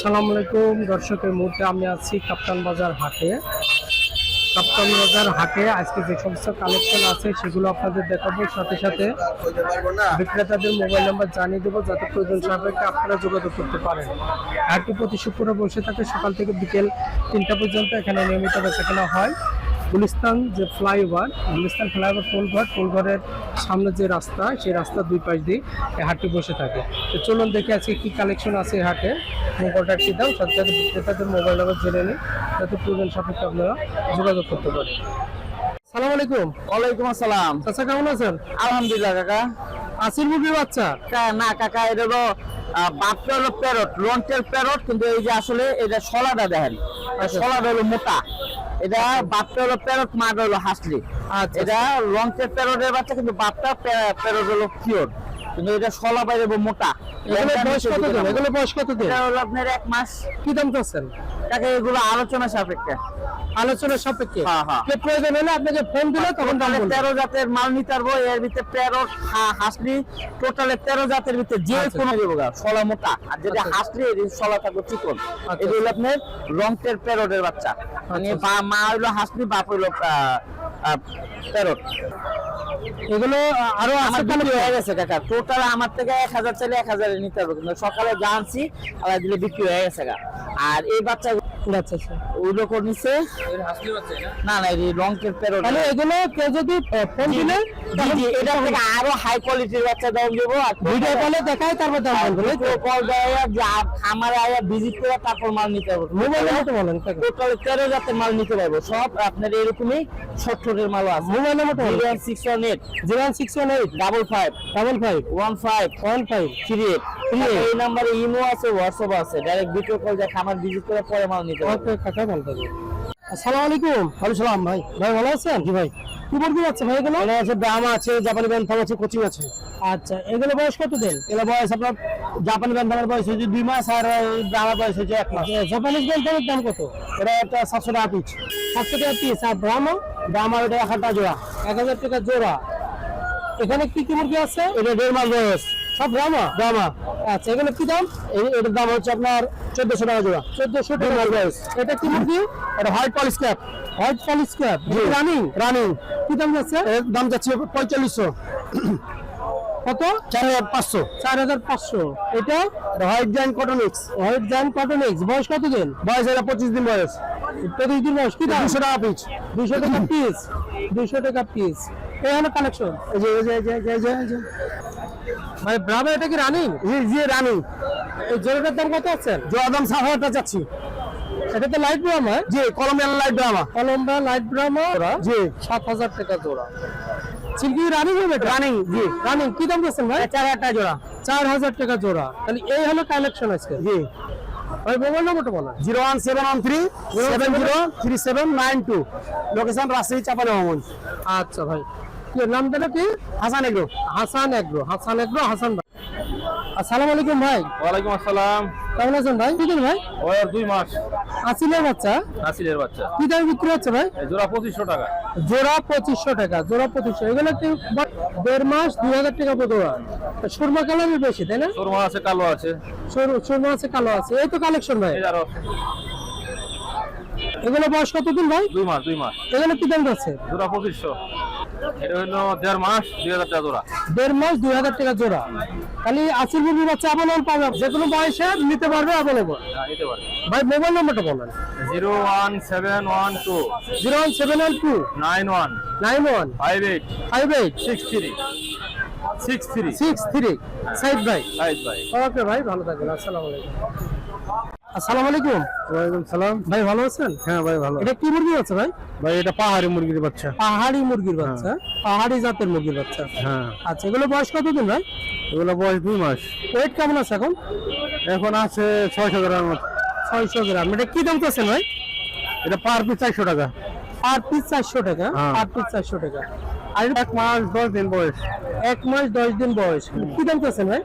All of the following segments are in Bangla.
আসসালামু আলাইকুম দর্শক, এই মুহূর্তে আমি আছি কাপ্তান বাজার হাটে। কাপ্তান বাজার হাটে আজকে যে সমস্ত কালেকশন আছে সেগুলো আপনাদের দেখাবো, সাথে সাথে বিক্রেতাদের মোবাইল নাম্বার জানিয়ে দেবো যাতে প্রয়োজন সাপেক্ষে আপনারা যোগাযোগ করতে পারেন। হাটটি প্রতি শুক্রবার বসে থাকে সকাল থেকে বিকেল 3টা পর্যন্ত। এখানে নিয়মিত বেচাকেনা হয়। গুলিস্তান যে ফ্লাইওভার, গুলিস্তান ফ্লাইওভার টোলঘরের সামনে যে রাস্তা, সেই রাস্তার দুই পাশ দিয়ে এই হাটটি বসে থাকে। তো চলুন দেখে আজকে কি কালেকশন আছে এই হাটে। কন্ট্যাক্টটি দাও, সাথে সাথে বিক্রেতাদের মোবাইল নাম্বার জেনে নিই যাতে প্রয়োজন সাপেক্ষে আপনারা যোগাযোগ করতে পারেন। সালাম আলাইকুম। ওয়ালাইকুম আসসালাম। চাচা কেমন আছেন? আলহামদুলিল্লাহ কাকা। আসির মুরগির বাচ্চা? না কাকা, এটা হলো বাপটা হলো প্যারট, লন্টের প্যারট, কিন্তু এই যে আসলে এটা শলাটা দেখেন, শলাটা হলো মোটা। এটা বাপটা হলো প্যারট, মাটা হলো হাসলি। এটা লন্টের প্যারটের বাচ্চা, কিন্তু বাপটা প্যারট হলো পিওর, কিন্তু এটা শলা বাইরে মোটা। এগুলো বয়স কত দিন? এগুলো বয়স কত দিন? এটা হলো আপনার 1 মাস। কি দাম চাচ্ছেন? কাকা এগুলো আলোচনা সাপেক্ষে। আলোচনার সাপেক্ষে? হ্যাঁ হ্যাঁ। কে প্রয়োজন হলে আপনাকে ফোন দিলে তখন দাম বলবো। 13 জাতের মাল নিতে পারবো। এর ভিতরে প্যারট, হাসলি, টোটালে 13 জাতের ভিতরে যে কোনো দেবো গা, শলা মোটা। আর যেটা হাসলি এর শলা থাকবে চিকন। এটা হলো আপনার লংটের প্যারটের বাচ্চা, মানে মা হইলো হাসলি, বাপ হইলো প্যারট। এগুলো আরো আমার বিক্রি হয়ে গেছে কাকা। টোটাল আমার থেকে 1000 চাইলে 1000 এ নিতে পারবো, কিন্তু সকালে জানছি আবার দিলে বিক্রি হয়ে গেছে গা। আর এই বাচ্চা আচ্ছা আচ্ছা, ওইগুলো করে নিচ্ছে না না, এই লংটের প্যারট। তাহলে এগুলো কেউ যদি ফোন দিলে এটা থেকে আরো হাই কোয়ালিটির বাচ্চা দাম দেবো। আর ভিডিও কলে দেখায় তারপর দাম বলবো। কল দেয় যে খামারে আয়া ভিজিট করে তারপর মাল নিতে পারবো। মোবাইলে মতো বলেন, টোটাল 13 জাতের মাল নিতে পারবো। সব আপনার এরকমই ছোট ছোটের মাল আছে। মোবাইলে মতো 0618 0618 55 55 15 38 এই নাম্বারে ইমো আছে, হোয়াটসঅ্যাপ আছে। ডাইরেক্ট ভিডিও কল দিয়ে খামার ভিজিট করে পরে মাল নিতে পারবো। ওকে কাকা, ভালো থাকবেন। আসসালামু আলাইকুম। ওয়ালাইকুম সালাম। ভাই ভালো আছেন? জি ভাই। কি মুরগি আছে ভাই এগুলো? এখানে আছে ব্রাহ্মা আছে, জাপানি ব্যান্থাম আছে, কোচিং আছে। আচ্ছা, এগুলো বয়স কত দিন? এগুলো বয়স আপনার জাপানি ব্যান্থামের বয়স হচ্ছে 2 মাস, আর ব্রাহ্মা বয়স হচ্ছে 1 মাস। জাপানিজ বেলটার দাম কত? এটা একটা 700 টাকা পিস। 700 টাকা পিস। আর ব্রাহ্মা? ব্রাহ্মা এটা 1000 টাকা জোড়া। 1000 টাকা জোড়া। এখানে কি কি মুরগি আছে? এটা 1.5 মাস বয়স। সব ব্রাহ্মা? ব্রাহ্মা। আচ্ছা, এগুলো কি দাম? এটার দাম হচ্ছে আপনার 1400 টাকা জোড়া। 1400 টাকা বয়স। এটা কি মুরগি? এটা white polish cap. White polish cap running? Running. কি দাম যাচ্ছে? এর দাম যাচ্ছে 4500। কত? 4500। 4500। এটা white giant coturnix. White giant coturnix. বয়স কত দিন? বয়স এটা 25 দিন বয়স। 25 দিন বয়স। কি দাম? 200 টাকা পিস। 200 টাকা পিস। 200 টাকা পিস। এই হলো কালেকশন। এই যে ভাই ব্রাভো, এটা কি রানিং? জি রানিং। এই জোড়াটার দাম কত আছে? জোড়া দাম 7000 টাকা যাচ্ছে। এটা তো লাইট ব্রাহ্মা? জি, Columbian light Brahma. Columbia light Brahma জি, 7000 টাকা জোড়া। চিংড়ি রানিং হবে? রানিং। জি রানিং। কি দাম দিচ্ছেন ভাই? 4000 টাকা জোড়া। 4000 টাকা জোড়া। তাহলে এই হলো কালেকশন আজকে। জি। ভাই মোবাইল নাম্বারটা বলেন। 01713 703792। লোকেশন রাজশাহী চাঁপাইনবাবগঞ্জ। আচ্ছা ভাই, কি নামটা কি? Hasan agro. Hasan agro. Hasan agro, Hasan ভাই। আসসালামু আলাইকুম ভাই। ওয়ালাইকুম আসসালাম। কেমন আছেন ভাই? কি দিন ভাই? ওর 2 মাস। আসিলের বাচ্চা? নাসিলের বাচ্চা। কি দামে বিক্রি হচ্ছে ভাই? এই জোড়া 2500 টাকা। জোড়া 2500 টাকা। জোড়া 2500। এগুলো কি 1.5 মাস 2000 টাকা জোড়া? সুরমা কালারের বেশি, তাই না? সুরমা আছে, কালো আছে। সুরমা আছে, কালো আছে। এই তো কালেকশন ভাই। এই আরো এগুলো বয়স কত দিন ভাই? 2 মাস 2 মাস। এগুলো কি দাম যাচ্ছে? জোড়া 2500। এটা হলো 1.5 মাস 2000 টাকা জোড়া। 1.5 মাস 2000 টাকা জোড়া। খালি আসিল মুরগি বাচ্চা অ্যাভেলেবল পাবে, যে কোনো বয়সে নিতে পারবে অ্যাভেলেবল। হ্যাঁ, নিতে পারে। ভাই মোবাইল নাম্বারটা বলেন। 01712 01712 91 91 58 58 63 63। 63। সাইদ ভাই। সাইদ ভাই। ওকে ভাই, ভালো থাকবেন। আসসালামু আলাইকুম। আসসালামু আলাইকুম। ওয়ালাইকুম সালাম। ভাই ভালো আছেন? হ্যাঁ ভাই ভালো। এটা কি মুরগি আছে ভাই? ভাই এটা পাহাড়ি মুরগির বাচ্চা। পাহাড়ি মুরগির বাচ্চা? পাহাড়ি জাতের মুরগির বাচ্চা। হ্যাঁ। আচ্ছা, এগুলো বয়স কত দিন ভাই? এগুলো বয়স 2 মাস। ওয়েট কেমন আছে এখন? এখন আছে 600 গ্রামের মতো। 600 গ্রাম। এটা কি দাম চাচ্ছেন ভাই? এটা পার পিস 400 টাকা। পার পিস 400 টাকা। হ্যাঁ। পার পিস 400 টাকা। আর 1 মাস 10 দিন বয়স। 1 মাস 10 দিন বয়স। কি দাম চাচ্ছেন ভাই?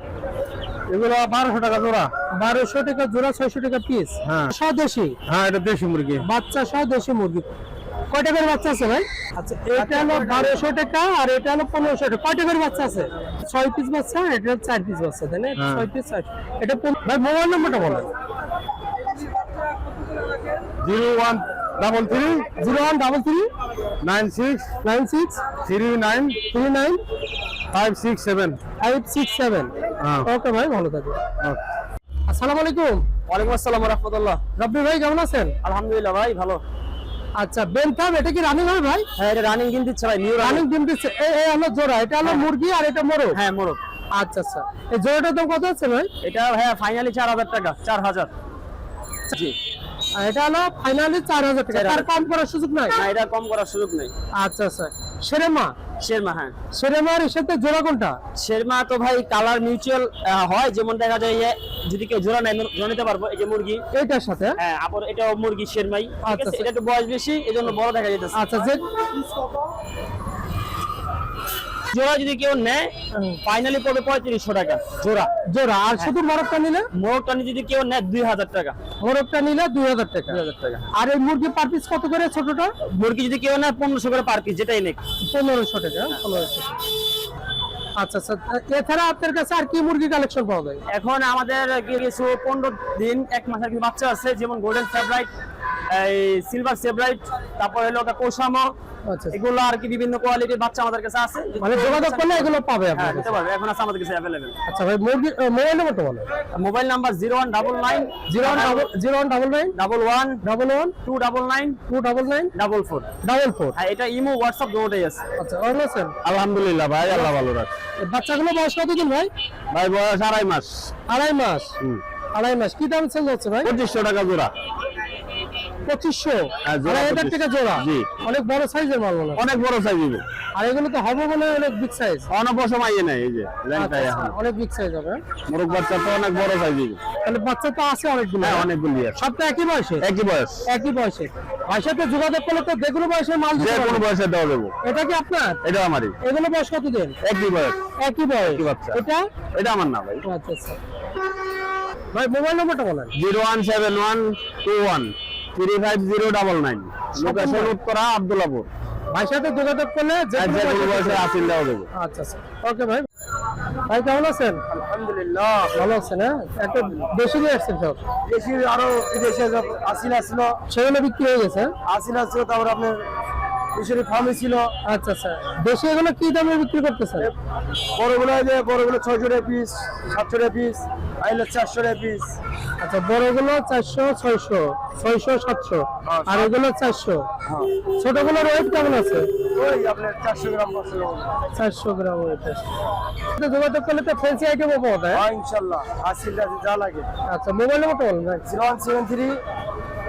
এগুলো 1200 টাকা জোড়া। 1200 টাকা জোড়া, 600 টাকা পিস। হ্যাঁ। স্বদেশি হ্যাঁ, এটা দেশি মুরগি। বাচ্চা, স্বদেশি মুরগি। কয়টা করে বাচ্চা আছে ভাই? আচ্ছা, এটা হলো 1200 টাকা আর এটা হলো 1500 টাকা। কয়টা করে বাচ্চা আছে? 6 পিস বাচ্চা, এটা 4 পিস বাচ্চা, তাই না? হ্যাঁ। 6 পিস 4। এটা ভাই মোবাইল নাম্বারটা বলেন। 0133 0133 96 96 39 39 567 567। হ্যাঁ। ওকে ভাই, ভালো থাকবেন। আসসালামু আলাইকুম। ওয়ালাইকুম আসসালাম ওয়া রাহমাতুল্লাহ। রব্বি ভাই কেমন আছেন? আলহামদুলিল্লাহ ভাই ভালো। আচ্ছা, বেনথাম এটা কি রানিং হবে ভাই? হ্যাঁ এটা রানিং ডিম দিচ্ছে ভাই, নিউ রানিং ডিম দিচ্ছে। এই হলো জোড়া, এটা হলো মুরগি আর এটা মোরগ। হ্যাঁ মোরগ। আচ্ছা আচ্ছা, এই জোড়াটার দাম কত আছে ভাই? এটা হ্যাঁ ফাইনালি 4000 টাকা, 4000। জি। আর এটা হলো ফাইনালি 4000 টাকা। 4000 তার কম করার সুযোগ নাই? না এটা কম করার সুযোগ নেই। আচ্ছা আচ্ছা, শেরেমা। শেরমা, হ্যাঁ শেরেমার সাথে জোড়া কোনটা? শেরমা তো ভাই কালার মিউচুয়াল হয়, যেমন দেখা যায় যে যদি কেউ জোড়া নেয় জোড়া নিতে পারবো। এই যে মুরগি, এইটার সাথে? হ্যাঁ আবার এটাও মুরগি শেরমাই। ঠিক আচ্ছা, আছে, এটা একটু বয়স বেশি এজন্য বড় দেখা যাইতেছে। আচ্ছা, যে জোড়া যদি কেউ নেয় ফাইনালি পড়বে 3500 টাকা জোড়া। জোড়া। আর শুধু মোরগটা নিলে? মোরগটা যদি কেউ নেয় 2000 টাকা। মোরগটা নিলে 2000 টাকা। 2000 টাকা। আর এই মুরগি পার পিস কত করে ছোটটা? মুরগি যদি কেউ নেয় 1500 করে পার পিস, যেটাই নেক 1500 টাকা। 1500। আচ্ছা আচ্ছা, এছাড়া আপনার কাছে আর কি মুরগি কালেকশন পাওয়া যায়? এখন আমাদের কিছু 15 দিন 1 মাসের কিছু বাচ্চা আছে, যেমন গোল্ডেন ফেভারাইট, এই সিলভার ফেভারাইট, তারপর হলো কোশামো, আচ্ছা, এগুলো আর কি বিভিন্ন কোয়ালিটির বাচ্চা আমাদের কাছে আছে। মানে যোগাযোগ করলে এগুলো পাবে হ্যাঁ আপনার নিতে কাছে? পারবে, এখন আছে আমাদের কাছে अवेलेबल। আচ্ছা ভাই, মুরগি মোবাইল নাম্বারটা বলো। Mobile number 0199 0199 11 11 299 299 44। 44। হ্যাঁ এটা ইমো হোয়াটসঅ্যাপ দুটোই আছে। আচ্ছা, ভালো আছেন? আলহামদুলিল্লাহ ভাই, আল্লাহ ভালো রাখে। এই বাচ্চাগুলো বয়স কতদিন ভাই? ভাই বয়স 2.5 মাস। 2.5 মাস। 2.5 মাস। কি দাম সেল হচ্ছে ভাই? 2500 টাকা জোড়া। 2500। হ্যাঁ, জোড়া 2.5 টাকা জোড়া। জি। অনেক বড় সাইজের মাল মনে হয়। অনেক বড় সাইজ হবে। আর এগুলো তো হবে মনে হয় অনেক বিগ সাইজ। অনেক সময় নেই, এই যে ল্যাংটা এখন অনেক বিগ সাইজ হবে। মোরগ বাচ্চা তো অনেক বড় সাইজ হবে। তাহলে বাচ্চা তো আছে অনেকগুলো। হ্যাঁ অনেকগুলি আছে। সব তো একই বয়সে? একই বয়স, একই বয়সে। ভাইয়ের সাথে যোগাযোগ করলে তো যে কোনো বয়সের মাল যে দিতে কোনো পারবেন। বয়সে দেওয়া যাবে। এটা কি আপনার? এটা আমারই। এগুলো বয়স কতদিন? একই বয়স। একই বয়স। একই বাচ্চা। এটা? এটা আমার না ভাই। আচ্ছা আচ্ছা ভাই, মোবাইল নাম্বারটা বলেন। 017121 35099। লোকেশন উত্তরা আব্দুল্লাহপুর। ভাইয়ের সাথে যোগাযোগ করলে যে আর কোনো যে কোনো বয়সে বয়সে আসিল দেওয়া যাবে। আচ্ছা আচ্ছা, ওকে ভাই। ভাই কেমন আছেন? আলহামদুলিল্লাহ ভালো আছেন? হ্যাঁ, একটা বেশি নিয়ে আসছেন সব? বেশি আরো বিদেশে আসিল আসলো, সেগুলো বিক্রি হয়ে গেছে? আসিল আসলো, তারপর আপনার ফিশারি ফার্মে ছিল। আচ্ছা আচ্ছা, দেশি এগুলো কি দামে বিক্রি করতেছেন? বড়গুলো 600 টাকা পিস, 700 টাকা পিস, আইলে 400 টাকা পিস। আচ্ছা, বড়গুলো 400 600 600 700 আর এগুলো 400। ছোটগুলোর ওয়েট কেমন আছে? ওই আপনার 400 গ্রাম আছে। 400 গ্রাম ওয়েট আছে। এটা যোগাযোগ করলে তো ফ্যান্সি আইটেমও পাওয়া যায়? হ্যাঁ ইনশাআল্লাহ, আসিল যা লাগে। আচ্ছা, মোবাইল নাম্বারটা বলুন ভাই। 0173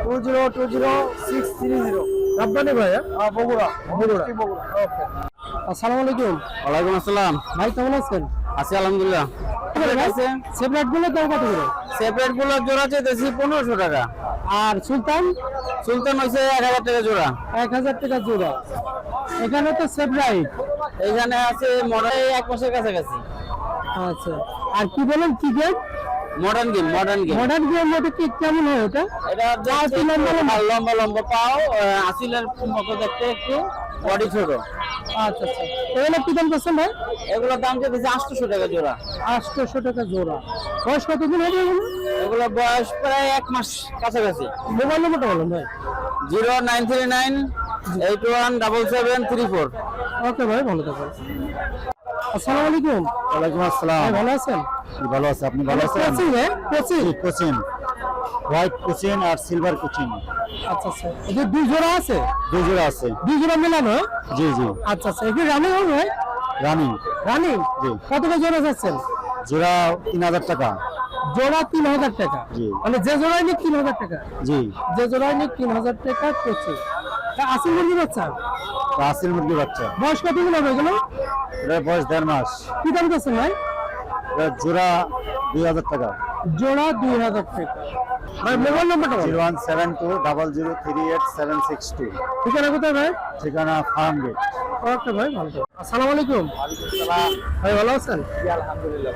2020 630। রাব্বানি ভাই? বগুড়া। বগুড়া। বগুড়া। ওকে। আসসালামু আলাইকুম। ওয়ালাইকুম আসসালাম। ভাই কেমন আছেন? আছি আলহামদুলিল্লাহ। সেপারেট গুলো দাম কত করে? সেপারেট গুলো জোড়া চাইতেছি 1500 টাকা। আর সুলতান? সুলতান হইছে 1000 টাকা জোড়া। 1000 টাকা জোড়া। এখানে তো সেপারেট। এখানে আছে মডেল 1 মাসের কাছাকাছি। আচ্ছা, আর কি বলেন, কি game? Modern game. Modern game মধ্যে কি কেমন হয় এটা? এটা দেখতে লম্বা লম্বা পাও, আসিলের মতো দেখতে, একটু বডি ছোট। আচ্ছা আচ্ছা, এগুলো কি দাম করছেন ভাই? এগুলোর দাম চাইতেছে 800 টাকা জোড়া। 800 টাকা জোড়া। বয়স কতদিন হবে এগুলো? এগুলো বয়স প্রায় 1 মাস কাছাকাছি। মোবাইল নাম্বারটা বলুন ভাই। 0939 817734। ওকে ভাই, ভালো থাকবেন। আসসালামু আলাইকুম। ওয়ালাইকুম আসসালাম। ভাই ভালো আছেন? ভালো আছে, আপনি ভালো আছেন? কোচিং হ্যাঁ, কোচিং। কোচিন, হোয়াইট কোচিন আর সিলভার কোচিন। আচ্ছা আচ্ছা, এই যে দুই জোড়া আছে? দুই জোড়া আছে। দুই জোড়া মেলানো? জি জি। আচ্ছা আচ্ছা, এগুলো রানিং হবে ভাই? রানিং। রানিং? জি। কত করে জোড়া যাচ্ছেন? জোড়া 3000 টাকা। জোড়া 3000 টাকা? জি। মানে যে জোড়ায় নিক 3000 টাকা? জি। যে জোড়ায় নিক 3000 টাকা কোচিং। আসল মুরগি বাচ্চা? আসিল মুরগি বাচ্চা। বয়স কতদিন হবে এগুলো? এটা বয়স 1.5 মাস। কি দাম করছেন ভাই? এটা জোড়া 2000 টাকা। জোড়া 2000 টাকা। ভাই মোবাইল নাম্বারটা বলুন। 0172 0038 ঠিকানা কোথায় ভাই? ঠিকানা ফার্ম গেট। ওকে ভাই, ভালো থাকবেন। আসসালামু আলাইকুম। ভাই ভালো আছেন? আলহামদুলিল্লাহ।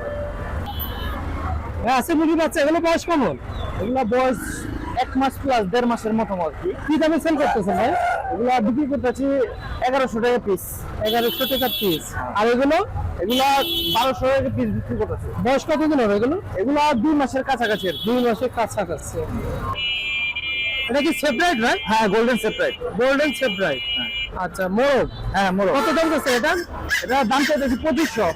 ভাই আছে মুরগি বাচ্চা, এগুলো বয়স কেমন? এগুলা বয়স 1 মাস প্লাস 1.5 মাসের মতো আর কি। কি দামে সেল করতেছেন ভাই? এগুলা বিক্রি করতেছি 1100 টাকা পিস। 1100 টাকা পিস। আর এগুলো? এগুলা 1200 টাকা পিস বিক্রি করতেছি। বয়স কতদিন হবে এগুলো? এগুলা 2 মাসের কাছাকাছি। 2 মাসের কাছাকাছি। এটা কি সেপারেট ভাই? হ্যাঁ, গোল্ডেন সেপারেট। Golden separate. আচ্ছা মোরগ। হ্যাঁ, মোরগ। কত দাম আছে এটা? এটা দাম চাইতেছি 2500।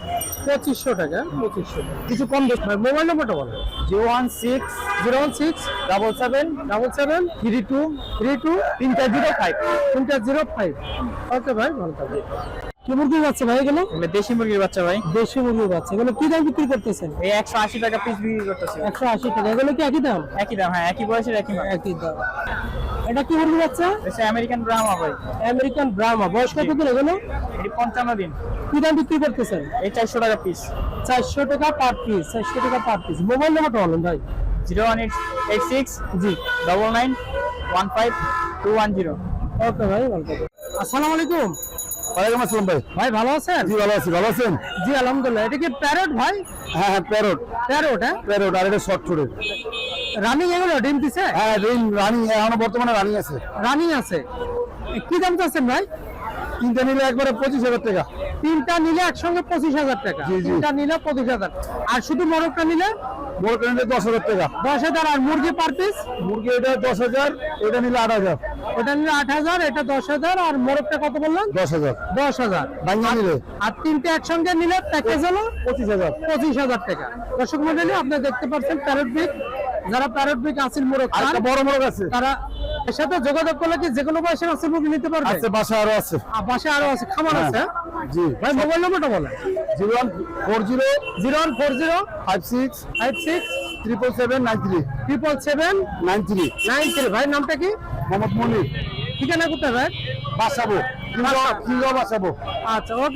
2500 টাকা। 2500 কিছু কম বেশি। ভাই মোবাইল নাম্বারটা বলেন। 016 016 77 77 32 32 305। 305। ওকে ভাই, ভালো থাকবেন। কি মুরগি বাচ্চা ভাই এগুলো? এগুলো দেশি মুরগির বাচ্চা ভাই। দেশি মুরগির বাচ্চা। এগুলো কি দাম বিক্রি করতেছেন? এই 180 টাকা পিস বিক্রি করতেছি। 180 টাকা। এগুলো কি একই দাম? একই দাম, হ্যাঁ, একই বয়সের একই মাল। একই দাম। এটা কি মুরগি বাচ্চা? এটা আমেরিকান ব্রাহ্মা ভাই। আমেরিকান ব্রাহ্মা। বয়স কত দিন এগুলো? এটি 55 দিন। কি দাম বিক্রি করতেছেন? এই 400 টাকা পিস। 400 টাকা পার পিস। 400 টাকা পার পিস। মোবাইল নাম্বারটা বলেন ভাই। 01886 জি 99 15 210। ওকে ভাই, ভালো থাকবেন। আসসালামু আলাইকুম। ওয়ালাইকুম আসসালাম ভাই। ভাই ভালো আছেন? জি ভালো আছি, ভালো আছেন? জি আলহামদুলিল্লাহ। এটা কি প্যারট ভাই? হ্যাঁ হ্যাঁ, প্যারট। প্যারট, হ্যাঁ। প্যারট, আর এটা শর্ট ছোট। রানিং এগুলো ডিম দিছে? হ্যাঁ, রানিং, এখনো বর্তমানে রানিং আছে। রানিং আছে। কি দাম চাচ্ছেন ভাই? তিনটা নিলে একবারে 25,000 টাকা। তিনটা নিলে একসঙ্গে 25,000 টাকা। জি, জি। তিনটা নিলে 25,000। আর শুধু মোরগটা নিলে বড় নিলে 10,000 টাকা। 10,000। আর মুরগি পার পিস? মুরগি এটা 10,000, এটা নিলে 8,000। ওটা নিলে 8,000, এটা 10,000। আর মোরগটা কত বললেন? 10,000 10,000। বাঙ্গা নিলে। আর তিনটে একসঙ্গে নিলে প্যাকেজ হলো 25,000। 25,000 টাকা। দর্শক মন্ডলী, আপনারা দেখতে পাচ্ছেন প্যারট বিগ। যারা প্যারট বিগ আসিল মোরগ আর খান, একটা বড় মোরগ আছে। তারা এর সাথে যোগাযোগ করলে কি যেকোনো বয়সের আসিল মুরগি নিতে পারবে? আছে, বাসা আরো আছে। পাশে আরো আছে, খামার হ্যাঁ। আছে। জি ভাই মোবাইল নাম্বারটা বলেন। 0140 0140 56 56 777 93 777 93। 93। ভাই নামটা কি? মোহাম্মদ মনির। ঠিকানা কোথায় ভাই? বাসাবো, কিংবা বাসাবো। আচ্ছা, ওকে।